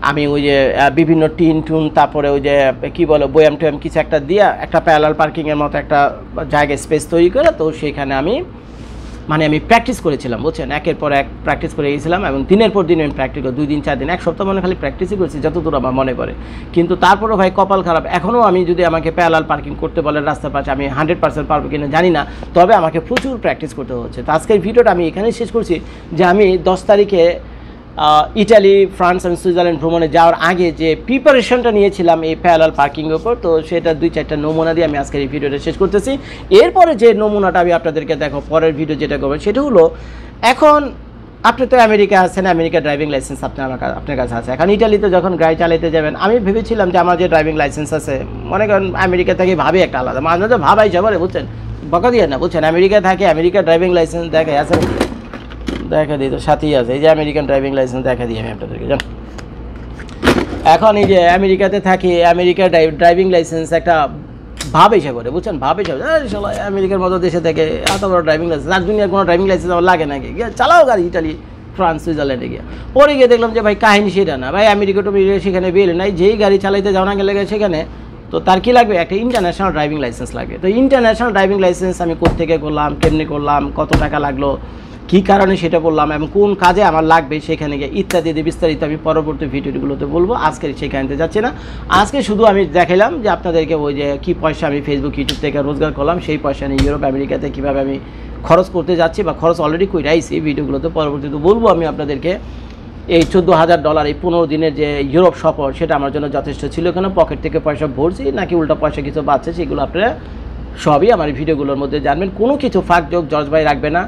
আমি ওই যে বিভিন্ন টিন টুন, তারপরে ওই যে কী বলো, বয়াম টয়াম কিছু একটা দিয়ে একটা প্যারালাল পার্কিংয়ের মতো একটা জায়গায় স্পেস তৈরি করে, তো সেইখানে আমি প্র্যাকটিস করেছিলাম, বুঝছেন, একের পর এক প্র্যাকটিস করে গিয়েছিলাম। এবং দিনের পর দিন আমি প্র্যাকটিস করি, 2 দিন 4 দিন 1 সপ্তাহ খালি প্র্যাকটিসই করছি যতদূর আমার মনে পড়ে। কিন্তু তারপরও ভাই কপাল খারাপ, এখনও আমি যদি আমাকে প্যারালাল পার্কিং করতে বলে রাস্তার পাশে, আমি 100% পারবো কিনা জানি না, তবে আমাকে প্রচুর প্র্যাকটিস করতে হচ্ছে। তো আজকের ভিডিওটা আমি এখানেই শেষ করছি, যে আমি 10 তারিখে ইটালি, ফ্রান্স এবং সুইজারল্যান্ড ভ্রমণে যাওয়ার আগে যে প্রিপারেশনটা নিয়েছিলাম এই প্যারালাল পার্কিংয়ের উপর, তো সেটা 2-4টা নমুনা দিয়ে আমি আজকের এই ভিডিওটা শেষ করতেছি। এরপরে যে নমুনাটা আমি আপনাদেরকে দেখো, পরের ভিডিও যেটা করবো, সেটা হলো, এখন আপনি তো আমেরিকা আছেন, আমেরিকা ড্রাইভিং লাইসেন্স আপনার কাছে আছে। এখন ইটালিতে যখন গাড়ি চালাতে যাবেন, আমি ভেবেছিলাম যে আমার যে ড্রাইভিং লাইসেন্স আছে, মনে করেন আমেরিকা থেকে ভাবে একটা আলাদা, মাঝে মাঝে ভাবাই যাবে, বুঝছেন, বকা দিয়ে না, বুঝছেন, আমেরিকা থাকে, আমেরিকা ড্রাইভিং লাইসেন্স দেখে আছে, দেখা দিই তো সাথেই আছে, এই যে আমেরিকান ড্রাইভিং লাইসেন্স দেখা দিই আমি আপনাদেরকে, জান। এখন এই যে আমেরিকাতে থাকি, আমেরিকার ড্রাইভিং লাইসেন্স একটা ভাব এসে করে, বুঝছেন, ভাব এসে আমেরিকার মতো দেশে থেকে এত বড় ড্রাইভিং লাইসেন্স, আর দুনিয়ার কোনো ড্রাইভিং লাইসেন্স আমার লাগে নাকি, চালাও গাড়ি ইটালি ফ্রান্স সুইজারল্যান্ডে গিয়ে। পরে গিয়ে দেখলাম যে ভাই কাহিনী সেটা না ভাই, আমেরিকা টমেরিকা সেখানে বেল নাই, যেই গাড়ি চালাইতে যাও না গেলে সেখানে তো তার কী লাগবে, একটা ইন্টারন্যাশনাল ড্রাইভিং লাইসেন্স লাগবে। তো ইন্টারন্যাশনাল ড্রাইভিং লাইসেন্স আমি কোত্থেকে করলাম, কেমনি করলাম, কত টাকা লাগলো, কী কারণে সেটা বললাম এবং কোন কাজে আমার লাগবে সেখানে গিয়ে ইত্যাদি বিস্তারিত আমি পরবর্তী ভিডিওগুলোতে বলবো। আজকে সেখানে যাচ্ছি না, আজকে শুধু আমি দেখালাম যে আপনাদেরকে ওই যে কী পয়সা আমি ফেসবুক ইউটিউব থেকে রোজগার করলাম, সেই পয়সা নিয়ে ইউরোপ আমেরিকাতে কীভাবে আমি খরচ করতে যাচ্ছি বা খরচ অলরেডি করে আইছি, ভিডিওগুলোতে পরবর্তীতে বলবো আমি আপনাদেরকে। এই $14,000 এই 15 দিনের যে ইউরোপ সফর, সেটা আমার জন্য যথেষ্ট ছিল, কেন পকেট থেকে পয়সা ভরছি নাকি উল্টা পয়সা কিছু বাঁচছে, সেগুলো আপনারা সবই আমার ভিডিওগুলোর মধ্যে জানবেন। কোনো কিছু ফাঁক যোগ জজ ভাই রাখবে না,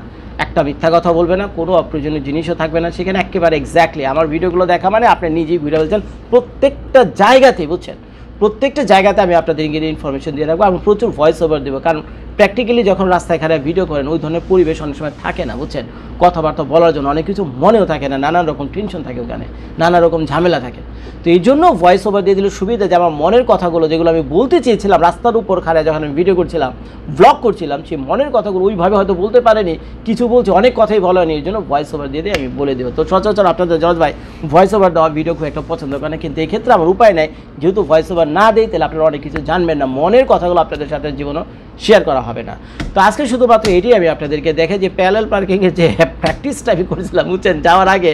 একটা মিথ্যা কথা বলবে না, কোনো অপ্রয়োজনীয় জিনিসও থাকবে না সেখানে, একেবারে এক্স্যাক্টলি আমার ভিডিওগুলো দেখা মানে আপনি নিজেই ভিডিও বলছেন প্রত্যেকটা জায়গাতে, বুঝছেন, প্রত্যেকটা জায়গাতে আমি আপনাদেরকে ইনফরমেশন দিয়ে রাখবো এবং প্রচুর ভয়েস ওভার দেবো, কারণ প্র্যাকটিক্যালি যখন রাস্তায় খারাপ ভিডিও করেন ওই ধরনের পরিবেশ অনেক সময় থাকে না, বুঝছেন, কথাবার্তা বলার জন্য অনেক কিছু মনেও থাকে না, নানান রকম টেনশন থাকে ওখানে, নানা রকম ঝামেলা থাকে। তো এই জন্য ভয়েস ওভার দিয়ে দিলে সুবিধা, যে আমার মনের কথাগুলো যেগুলো আমি বলতে চেয়েছিলাম রাস্তার উপর খাড়ায় যখন আমি ভিডিও করছিলাম, ব্লগ করছিলাম, সেই মনের কথাগুলো ওইভাবে হয়তো বলতে পারেনি, কিছু বলছে, অনেক কথাই বলা হয়নি, এই জন্য ভয়েস ওভার দিয়ে আমি বলে দেবো। তো সচরাচর আপনাদের জজ ভাই ভয়েস ওভার দেওয়া ভিডিও খুব একটা পছন্দ করে না, কিন্তু এক্ষেত্রে আমার উপায় নেই, যেহেতু ভয়েস ওভার না দেই তাহলে আপনারা অনেক কিছু জানবেন না, মনের কথাগুলো আপনাদের সাথে জীবনও শেয়ার করা হবে না। তো আজকে শুধুমাত্র এটি আমি আপনাদেরকে দেখে যে প্যারালাল পার্কিংয়ের যে প্র্যাকটিসটা আমি করেছিলাম, বুঝছেন, যাওয়ার আগে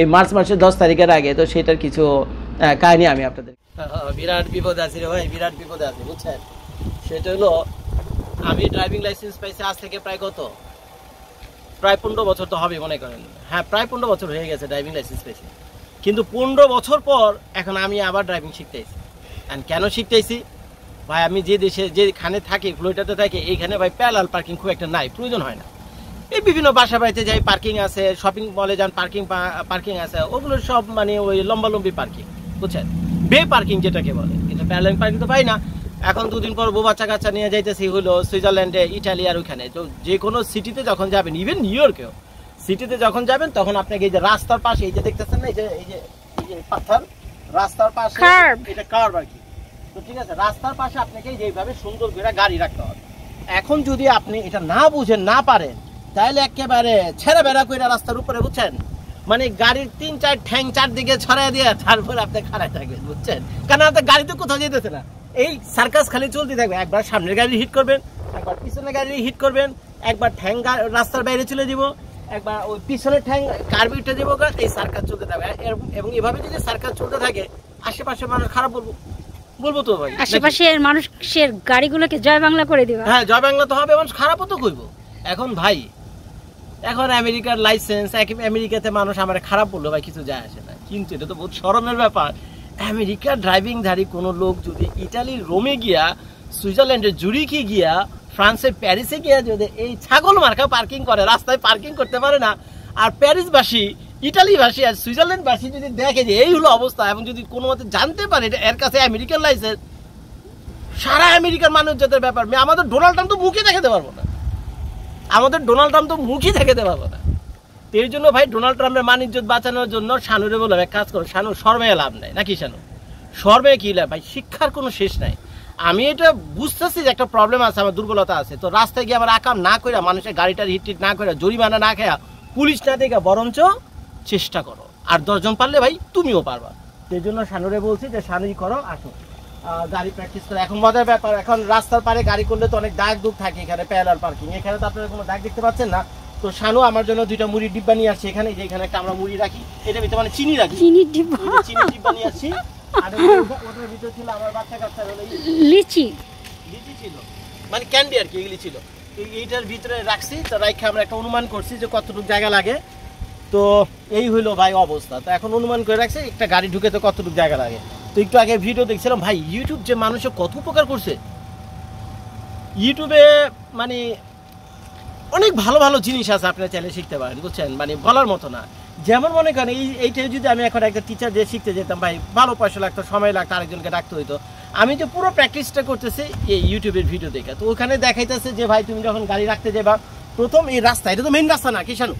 এই মার্চ মাসের 10 তারিখের আগে, তো সেটার কিছু কাহিনী আমি আপনাদের। বিরাট বিপদ আছে রে ভাই, বিরাট বিপদে আছে, বুঝছেন। সেটা হলো আমি ড্রাইভিং লাইসেন্স পাইছি আজ থেকে প্রায় 15 বছর তো হবে মনে করেন, হ্যাঁ প্রায় 15 বছর হয়ে গেছে ড্রাইভিং লাইসেন্স পেয়েছি, কিন্তু 15 বছর পর এখন আমি আবার ড্রাইভিং শিখতেছি। অ্যান্ড কেন শিখতেছি ভাই, আমি যে দেশে যেখানে থাকি, ফ্লোরিডাতে থাকি, এইখানে ভাই প্যারালাল পার্কিং খুব একটা নাই, প্রয়োজন হয় না। এই বিভিন্ন বাসা বাড়িতে যাই পার্কিং আছে, শপিং মলে যান পার্কিং আছে, ওগুলো সব মানে ওই লম্বালম্বি পার্কিং, বুঝছেন, বে পার্কিং যেটাকে বলে, কিন্তু প্যারালাল পার্কিং তো পাই না। এখন 2 দিন পর বউ বাচ্চা কাচ্চা নিয়ে যাইতেছি হলো সুইজারল্যান্ডে, ইটালি, আর ওইখানে তো যে কোনো সিটিতে যখন যাবেন, ইভেন নিউ ইয়র্কেও সিটিতে যখন যাবেন, তখন আপনাকে এই যে রাস্তার পাশে এই যে দেখতেছেন না, এই যে পাথর রাস্তার পাশে, এটা কার্ভ আর কি। তো ঠিক আছে, রাস্তার পাশে আপনাকে এইভাবে সুন্দর করে গাড়ি রাখতে হবে। এখন যদি আপনি এটা না বুঝেন, না পারেন, তাহলে একেবারে ছেড়া বেড়া করে রাস্তার উপরে, বুঝছেন, মানে গাড়ির 3-4 ঠ্যাং চারদিকে ছড়াই দিয়ে তারপরে আপনি খাড়ায় থাকবেন, বুঝছেন, কারণ আপনার গাড়ি তো কোথাও যেতেছে না, এই সার্কাস খালি চলতে থাকবে। একবার সামনের গাড়ি হিট করবেন, একবার পিছনের গাড়ি হিট করবেন, একবার ঠ্যাং রাস্তার বাইরে চলে দিব, একবার ওই পিছনের ঠ্যাং কার্বে উঠে দিব, এই সার্কাস চলতে থাকবে। এবং এভাবে যদি সার্কাস চলতে থাকে, আশেপাশে মানুষ খারাপ বলবো তো ভাই, আশেপাশের মানুষের গাড়িগুলোকে জয় বাংলা করে দিবা। হ্যাঁ জয় বাংলা তো হবে, মানুষ খারাপও তো কইব। এখন ভাই, এখন আমেরিকার লাইসেন্স, আমেরিকাতে মানুষ আমার খারাপ বললো ভাই কিছু যায় আসে না, কিন্তু এটা তো বহুত শরমের ব্যাপার। আমেরিকার ড্রাইভিংধারী কোনো লোক যদি ইটালির রোমে গিয়া, সুইজারল্যান্ডের জুরিখে গিয়া, ফ্রান্সের প্যারিসে গিয়া যদি এই ছাগল মার্কা পার্কিং করে, রাস্তায় পার্কিং করতে পারে না, আর প্যারিসবাসী, ইটালিবাসী আর সুইজারল্যান্ডবাসী যদি দেখে যে এই হলো অবস্থা, এবং যদি কোনো মতে জানতে পারে এটা এর কাছে আমেরিকান লাইসেন্স, সারা আমেরিকার মানুষ যাদের ব্যাপার, আমাদের ডোনাল্ড ট্রাম্প তো মুখে দেখাতে পারবো না, আমাদের ডোনাল্ড ট্রাম্প তো মুখই দেখাতে পারবো না। তো এই জন্য ভাই ডোনাল্ড ট্রাম্পের মান ইজ্জত বাঁচানোর জন্য শানুরে বললাম এক কাজ করো, শানু শর্মে লাভ নাই, নাকি শানু শর্মে কি লাভ ভাই, শিক্ষার কোনো শেষ নাই। আমি এটা বুঝতেছি যে একটা প্রবলেম আছে, আমার দুর্বলতা আছে, তো রাস্তায় গিয়ে আমার আকাম না করে, মানুষের গাড়িটার হিট না করে, জরিমানা না খেয়া, পুলিশ না দেখে, বরঞ্চ চেষ্টা করো, আর 10 জন পারলে ভাই তুমিও পারবা। সেই জন্য শানুরে বলছি যে শানুই করো, আসো গাড়ি প্র্যাকটিস করে। এখন মজার ব্যাপার, এখন রাস্তার পারে গাড়ি করলে তো অনেক দাগ দুগ থাকে, এখানে প্যারালাল পার্কিং, এখানে তো আপনারা কোনো দাগ দেখতে পাচ্ছেন না। তো শানু আমার জন্য 2টা মুড়ির ডিব্বা নিয়ে আসছে, এখানে যেখানে একটা আমরা মুড়ি রাখি, এটা ভিতরে মানে চিনি রাখি, চিনির ডিব্বা নিয়ে আসছি, আর ওটার ভিতরে ছিল আমার বাচ্চা কাচ্চা লিচি ছিল, মানে ক্যান্ডি আর কি, এগুলি ছিল, এইটার ভিতরে রাখছি। তো রাখে আমরা একটা অনুমান করছি যে কতটুকু জায়গা লাগে, তো এই হইলো ভাই অবস্থা। তো এখন অনুমান করে রাখছি একটা গাড়ি ঢুকে তো কতটুকু জায়গা লাগে। তো একটু আগে ভিডিও দেখছিলাম ভাই, ইউটিউব যে মানুষের কত উপকার করছে, ইউটিউবে মানে অনেক ভালো ভালো জিনিস আছে, আপনারা চাইলে শিখতে পারেন, বুঝছেন, মানে বলার মতো না। যেমন মনে করেন এইটাই যদি আমি এখন একটা টিচার দিয়ে শিখতে যেতাম ভাই, ভালো পয়সা লাগতো, সময় লাগতো, আরেকজনকে ডাকতে হইতো। আমি যে পুরো প্র্যাকটিসটা করতেছি এই ইউটিউবের ভিডিও দেখে, তো ওখানে দেখাইতেছে যে ভাই তুমি যখন গাড়ি রাখতে যাবা, প্রথম এই রাস্তা, এটা তো মেইন রাস্তা না কি শানু,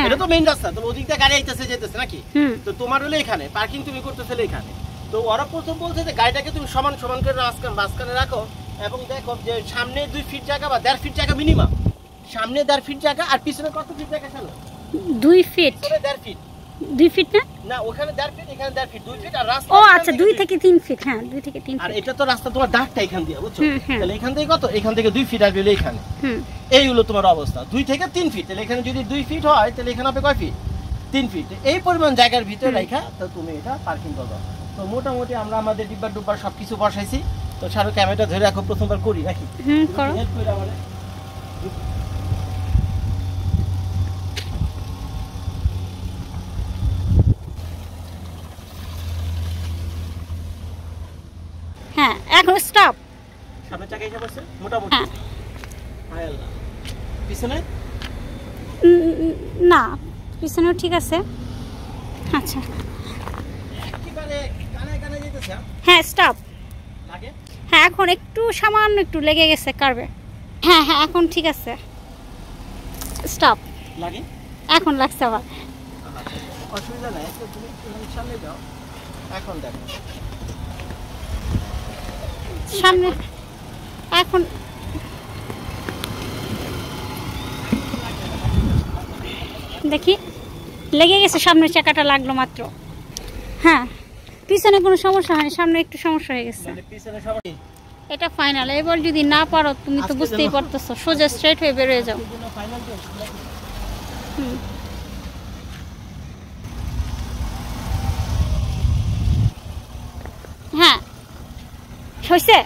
এটা তো মেইন রাস্তা, তো ওদিক দিয়ে গাড়ি আইতেছে যেতেছে নাকি, তো তোমার হলো এখানে পার্কিং তুমি করতেছিলে এখানে, তো ওরা প্রথম বলছে যে গাড়িটাকে তুমি সমান সমান করে মাঝখানে রাখো এবং দেখো যে সামনে 2 ফিট জায়গা বা 1.5 ফিট জায়গা মিনিমাম, সামনে 1.5 ফিট জায়গা আর পিছনে কত ফিট জায়গা ছিল? 2 ফিট। 1.5 ফিট। 2 ফিট না? না ওখানে 1.5 ফিট, এখানে 1.5 ফিট, 2 ফিট আর রাস্তা। ও আচ্ছা 2 থেকে 3 ফিট। হ্যাঁ 2 থেকে 3 আর ফিট। এটা তো রাস্তা তোমার ডাকটা এখান দিয়ে, বুঝছো? তাহলে এখান থেকে কত? এখান থেকে 2 ফিট আসবে এখানে। এই হলো তোমার অবস্থা, 2 থেকে 3 ফিট। তাহলে এখানে যদি 2 ফিট হয় তাহলে এখানে হবে কয় ফিট? 3 ফিট। এই পরিমাণ জায়গার ভিতরে রাখা তো তুমি এটা পার্কিং করবে। তো মোটামুটি আমরা আমাদের ডিব্বা ডুব্বা সবকিছু বসাইছি। তো শাহরু ক্যামেরাটা ধরে রাখো, প্রথমবার করি নাকি? করো। হেল্প করে আমাদের। হ্যাঁ এখন স্টপ। সামনে চাকা এসে বসছে মোটামুটি। হায় আল্লাহ। পিছনে? না পিছনেও ঠিক আছে। আচ্ছা একেবারে কানে কানে যেতেছে। হ্যাঁ স্টপ। লাগে? হ্যাঁ এখন একটু সামান্য একটু লেগে গেছে কার্ভে। হ্যাঁ হ্যাঁ এখন ঠিক আছে। স্টপ। লাগে? এখন লাগছে আবার। অসুবিধা নাই, একটু তুমি সামনে যাও। এখন দেখো সামনে এখন দেখি লেগে গেছে, সামনের চাকাটা লাগলো মাত্র। হ্যাঁ পিছনে কোনো সমস্যা হয়নি, সামনে একটু সমস্যা হয়ে গেছে। পিছনে সবাই এটা ফাইনাল। এবার যদি না পারো তুমি তো বুঝতেই পারতেছো, সোজা স্ট্রেট হয়ে বেরিয়ে যাও। হ্যাঁ হয়েছে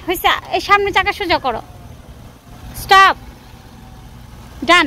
হয়েছে। এই সামনে চাকা সোজা করো। স্টপ। ডান।